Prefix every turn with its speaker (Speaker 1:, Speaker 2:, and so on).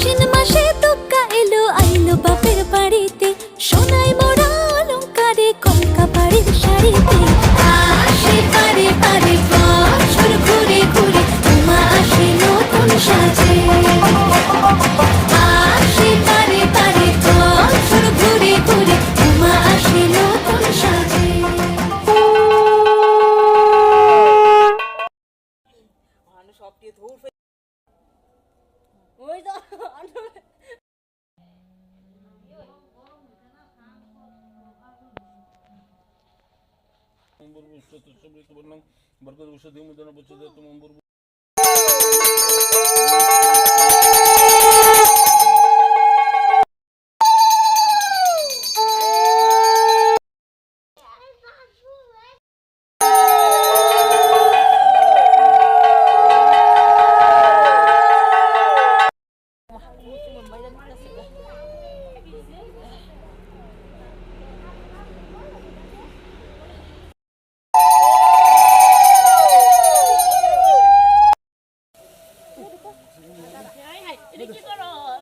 Speaker 1: আশ্বিন মাসে তুক্কা এলো আইলো বাপের বাড়িতে, সোনাই মোড়া অলংকারে কলকা বাড়ির শাড়িতে। আসে পারে পারে বছর ঘুরে ঘুরে, উমা আসে নতুন সাজে। আসে পারে পারে বছর ঘুরে ঘুরে, উমা আসে নতুন সাজে।
Speaker 2: বরকত